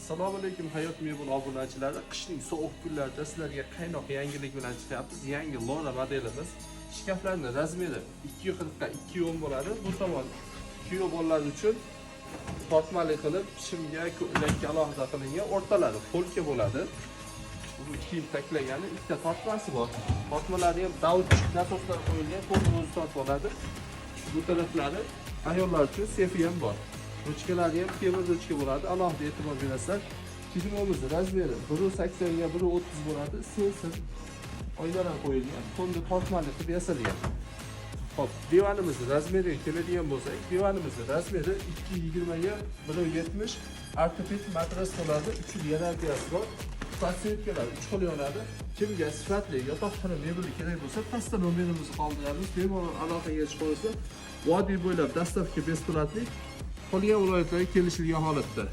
Assalomu alaykum hayot mebel obunachilari. Qishning sovuq kunlarida sizlarga qaynoq yangilik bilan chiqyapmiz. Yangi Lora modelimiz. Shkaflarning razmeri 240 ga 210 bo'ladi. Bu tomon kuyov bolalar uchun tortmali qilib shimga, ko'ylakka alohida qilingan o'rtalari polka bo'ladi. Bu kiyim taklagani ikkita tortmasi bor. Tortmalari ham davutchik nasoslar qo'yilgan, qo'lni o'zi tortib oladi. Bu taraflari ayollar uchun sefi ham bor. Ruchkalari ham temir ruchka bo'ladi. Alohida e'tibor berasizlar. Kiyimimizning razmeri 1.80 ga 1.30 bo'ladi. Sensiz oynalar qo'yilgan. Qo'lni tortmali qilib yasalgan. Hop, divanimizning razmeriga keladigan bo'lsak, divanimizning razmeri 2.20 ga 1.70 ortoped matras bo'ladi. 3 xil yarantiyasi bor. Podsetkalar 3 xil yonadi. Kimga sifatli yotoqxona mebeli kerak bo'lsa, pastda nomerimizni qoldiramiz. Bemalol aloqaga chiqib olsa, vodiy bo'ylab dastavka besplatlik qolgan viloyatlarga kelishilgan holatda.